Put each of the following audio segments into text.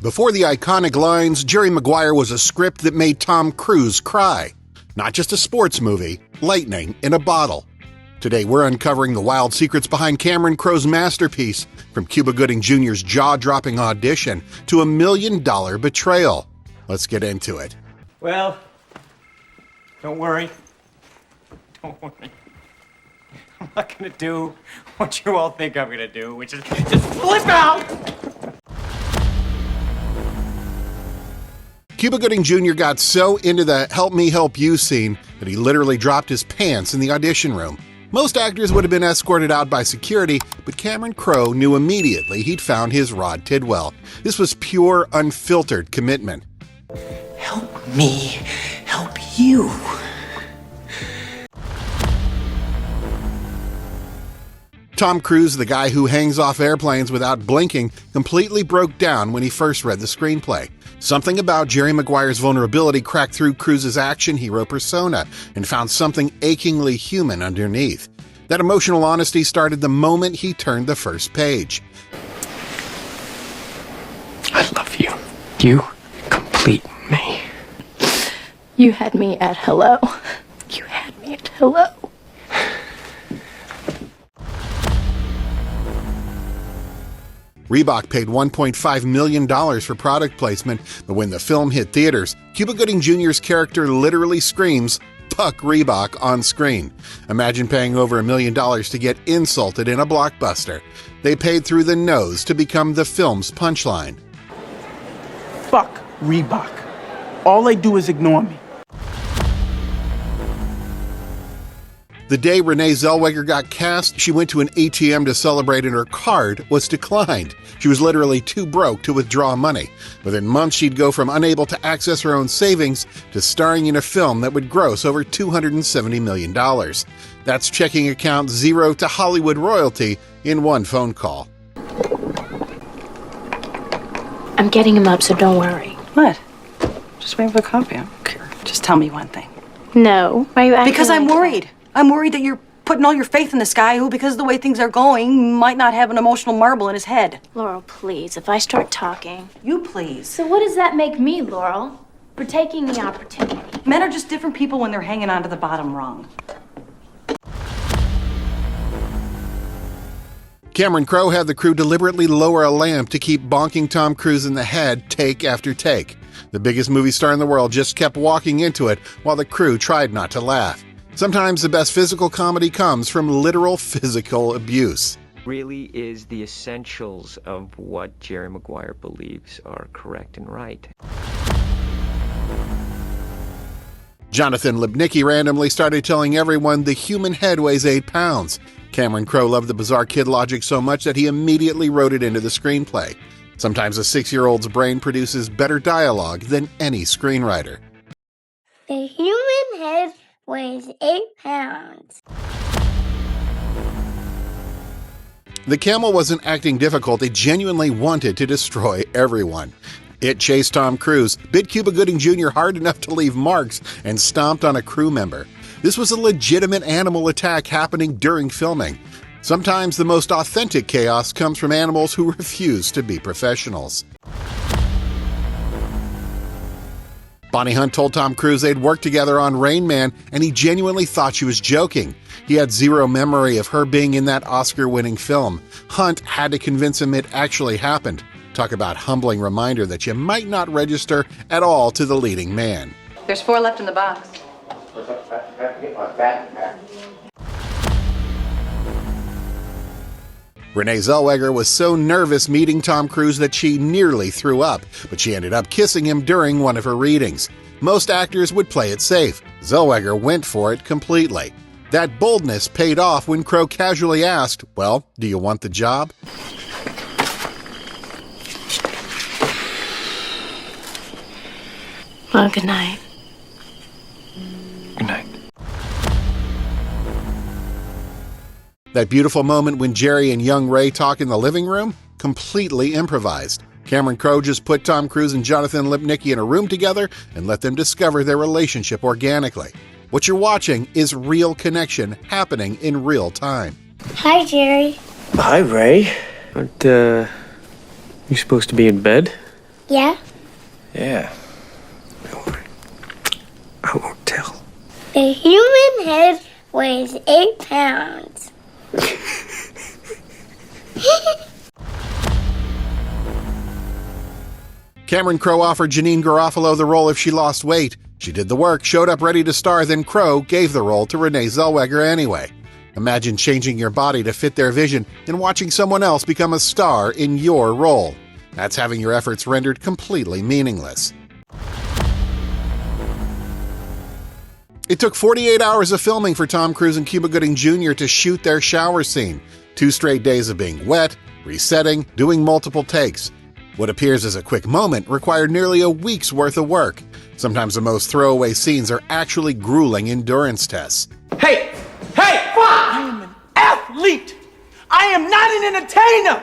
Before the iconic lines, Jerry Maguire was a script that made Tom Cruise cry. Not just a sports movie, lightning in a bottle. Today we're uncovering the wild secrets behind Cameron Crowe's masterpiece, from Cuba Gooding Jr.'s jaw-dropping audition to a $1 million betrayal. Let's get into it. Well, don't worry. Don't worry. I'm not gonna do what you all think I'm gonna do, which is just flip out! Cuba Gooding Jr. got so into the help me help you scene that he literally dropped his pants in the audition room. Most actors would have been escorted out by security, but Cameron Crowe knew immediately he'd found his Rod Tidwell. This was pure, unfiltered commitment. Help me help you. Tom Cruise, the guy who hangs off airplanes without blinking, completely broke down when he first read the screenplay. Something about Jerry Maguire's vulnerability cracked through Cruise's action hero persona and found something achingly human underneath. That emotional honesty started the moment he turned the first page. I love you. You complete me. You had me at hello. You had me at hello. Reebok paid $1.5 million for product placement, but when the film hit theaters, Cuba Gooding Jr.'s character literally screams, "Fuck Reebok" on screen. Imagine paying over $1 million to get insulted in a blockbuster. They paid through the nose to become the film's punchline. Fuck Reebok. All they do is ignore me. The day Renee Zellweger got cast, she went to an ATM to celebrate and her card was declined. She was literally too broke to withdraw money. Within months, she'd go from unable to access her own savings to starring in a film that would gross over $270 million. That's checking account zero to Hollywood royalty in one phone call. I'm getting him up, so don't worry. What? Just waiting for the coffee. I don't care. Just tell me one thing. No. Why are you acting Because I'm like worried. I'm worried that you're putting all your faith in this guy who, because of the way things are going, might not have an emotional marble in his head. Laurel, please, if I start talking. You please. So what does that make me, Laurel? For taking the opportunity. Men are just different people when they're hanging on to the bottom rung. Cameron Crowe had the crew deliberately lower a lamp to keep bonking Tom Cruise in the head take after take. The biggest movie star in the world just kept walking into it while the crew tried not to laugh. Sometimes the best physical comedy comes from literal physical abuse. Really is the essentials of what Jerry Maguire believes are correct and right. Jonathan Lipnicki randomly started telling everyone the human head weighs 8 pounds. Cameron Crowe loved the bizarre kid logic so much that he immediately wrote it into the screenplay. Sometimes a 6-year-old's brain produces better dialogue than any screenwriter. The human head weighs 8 pounds. The camel wasn't acting difficult, it genuinely wanted to destroy everyone. It chased Tom Cruise, bit Cuba Gooding Jr. hard enough to leave marks, and stomped on a crew member. This was a legitimate animal attack happening during filming. Sometimes the most authentic chaos comes from animals who refuse to be professionals. Bonnie Hunt told Tom Cruise they'd worked together on Rain Man, and he genuinely thought she was joking. He had zero memory of her being in that Oscar-winning film. Hunt had to convince him it actually happened. Talk about humbling reminder that you might not register at all to the leading man. There's 4 left in the box. Renee Zellweger was so nervous meeting Tom Cruise that she nearly threw up, but she ended up kissing him during one of her readings. Most actors would play it safe. Zellweger went for it completely. That boldness paid off when Crowe casually asked, "Well, do you want the job?" Well, good night. Good night. That beautiful moment when Jerry and young Ray talk in the living room? Completely improvised. Cameron Crowe just put Tom Cruise and Jonathan Lipnicki in a room together and let them discover their relationship organically. What you're watching is real connection happening in real time. Hi, Jerry. Hi, Ray. Aren't, you supposed to be in bed? Yeah? Yeah. Don't worry. I won't tell. The human head weighs 8 pounds. Cameron Crowe offered Janine Garofalo the role if she lost weight. She did the work, showed up ready to star, then Crowe gave the role to Renee Zellweger anyway. Imagine changing your body to fit their vision and watching someone else become a star in your role. That's having your efforts rendered completely meaningless. It took 48 hours of filming for Tom Cruise and Cuba Gooding Jr. to shoot their shower scene. 2 straight days of being wet, resetting, doing multiple takes. What appears as a quick moment required nearly a week's worth of work. Sometimes the most throwaway scenes are actually grueling endurance tests. Hey! Hey! I am an athlete! I am not an entertainer!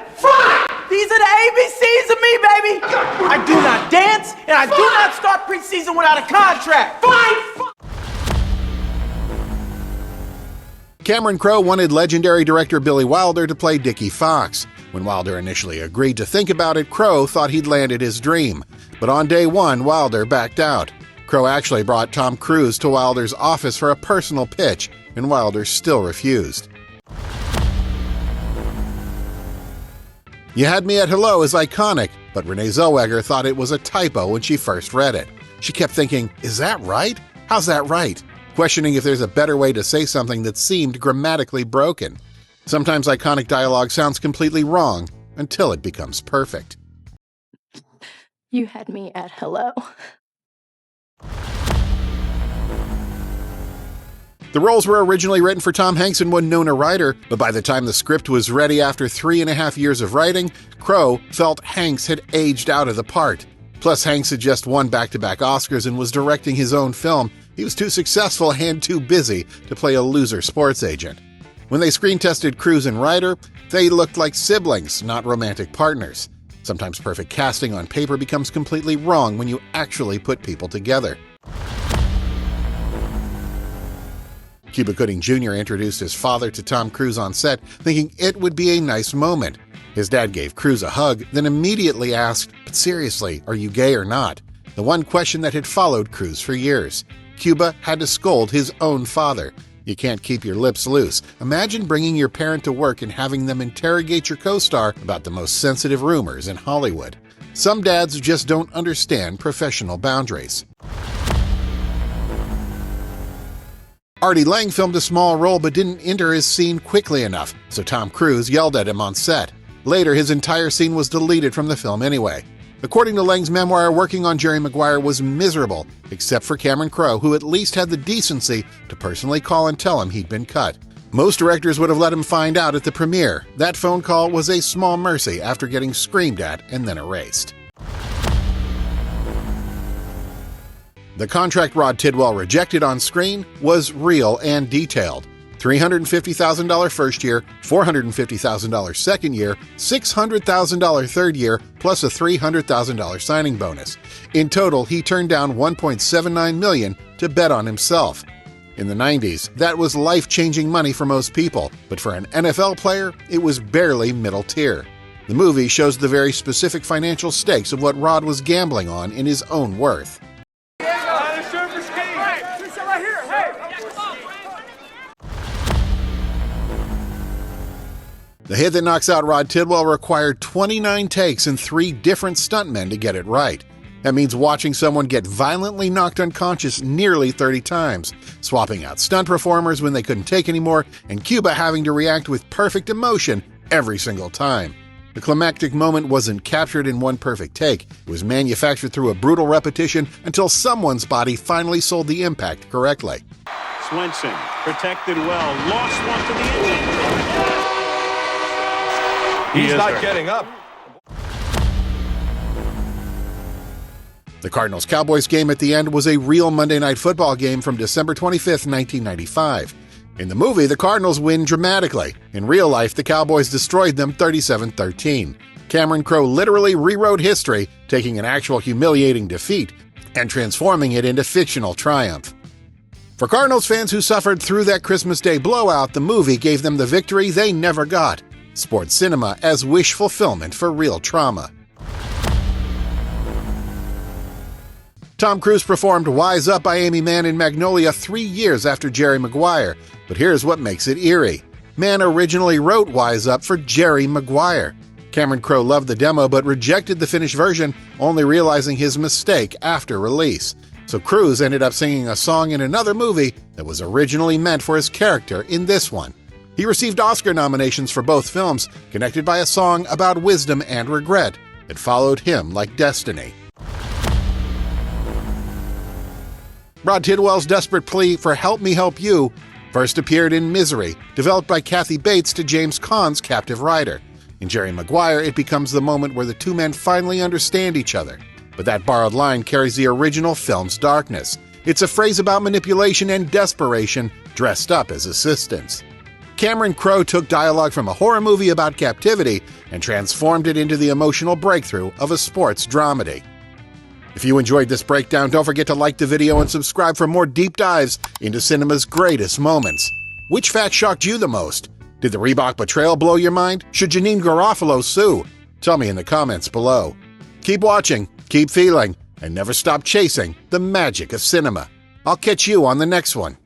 These are the ABCs of me, baby! I do not dance, and I do not start preseason without a contract! Cameron Crowe wanted legendary director Billy Wilder to play Dickie Fox. When Wilder initially agreed to think about it, Crowe thought he'd landed his dream. But on day 1, Wilder backed out. Crowe actually brought Tom Cruise to Wilder's office for a personal pitch, and Wilder still refused. You Had Me at Hello is iconic, but Renee Zellweger thought it was a typo when she first read it. She kept thinking, is that right? How's that right? Questioning if there's a better way to say something that seemed grammatically broken. Sometimes iconic dialogue sounds completely wrong until it becomes perfect. You had me at hello. The roles were originally written for Tom Hanks and Winona Ryder, but by the time the script was ready after 3.5 years of writing, Crowe felt Hanks had aged out of the part. Plus, Hanks had just won back-to-back Oscars and was directing his own film. He was too successful and too busy to play a loser sports agent. When they screen-tested Cruise and Ryder, they looked like siblings, not romantic partners. Sometimes perfect casting on paper becomes completely wrong when you actually put people together. Cuba Gooding Jr. introduced his father to Tom Cruise on set, thinking it would be a nice moment. His dad gave Cruise a hug, then immediately asked, "But seriously, are you gay or not?" The one question that had followed Cruise for years. Cuba had to scold his own father. You can't keep your lips loose. Imagine bringing your parent to work and having them interrogate your co-star about the most sensitive rumors in Hollywood. Some dads just don't understand professional boundaries. Artie Lange filmed a small role but didn't enter his scene quickly enough, so Tom Cruise yelled at him on set. Later, his entire scene was deleted from the film anyway. According to Lange's memoir, working on Jerry Maguire was miserable, except for Cameron Crowe, who at least had the decency to personally call and tell him he'd been cut. Most directors would have let him find out at the premiere. That phone call was a small mercy after getting screamed at and then erased. The contract Rod Tidwell rejected on screen was real and detailed. $350,000 first year, $450,000 second year, $600,000 third year, plus a $300,000 signing bonus. In total, he turned down $1.79 million to bet on himself. In the 90s, that was life-changing money for most people, but for an NFL player, it was barely middle tier. The movie shows the very specific financial stakes of what Rod was gambling on in his own worth. The hit that knocks out Rod Tidwell required 29 takes and 3 different stuntmen to get it right. That means watching someone get violently knocked unconscious nearly 30 times, swapping out stunt performers when they couldn't take anymore, and Cuba having to react with perfect emotion every single time. The climactic moment wasn't captured in one perfect take. It was manufactured through a brutal repetition until someone's body finally sold the impact correctly. Swenson protected well, lost one to the engine. He's not getting up. The Cardinals-Cowboys game at the end was a real Monday Night Football game from December 25, 1995. In the movie, the Cardinals win dramatically. In real life, the Cowboys destroyed them 37-13. Cameron Crowe literally rewrote history, taking an actual humiliating defeat and transforming it into fictional triumph. For Cardinals fans who suffered through that Christmas Day blowout, the movie gave them the victory they never got. Sports cinema as wish fulfillment for real trauma. Tom Cruise performed Wise Up by Amy Mann in Magnolia 3 years after Jerry Maguire, but here's what makes it eerie. Mann originally wrote Wise Up for Jerry Maguire. Cameron Crowe loved the demo but rejected the finished version, only realizing his mistake after release. So Cruise ended up singing a song in another movie that was originally meant for his character in this one. He received Oscar nominations for both films, connected by a song about wisdom and regret that followed him like destiny. Rod Tidwell's desperate plea for Help Me Help You first appeared in Misery, developed by Kathy Bates to James Caan's Captive Rider. In Jerry Maguire, it becomes the moment where the two men finally understand each other. But that borrowed line carries the original film's darkness. It's a phrase about manipulation and desperation dressed up as assistance. Cameron Crowe took dialogue from a horror movie about captivity and transformed it into the emotional breakthrough of a sports dramedy. If you enjoyed this breakdown, don't forget to like the video and subscribe for more deep dives into cinema's greatest moments. Which fact shocked you the most? Did the Reebok betrayal blow your mind? Should Janine Garofalo sue? Tell me in the comments below. Keep watching, keep feeling, and never stop chasing the magic of cinema. I'll catch you on the next one.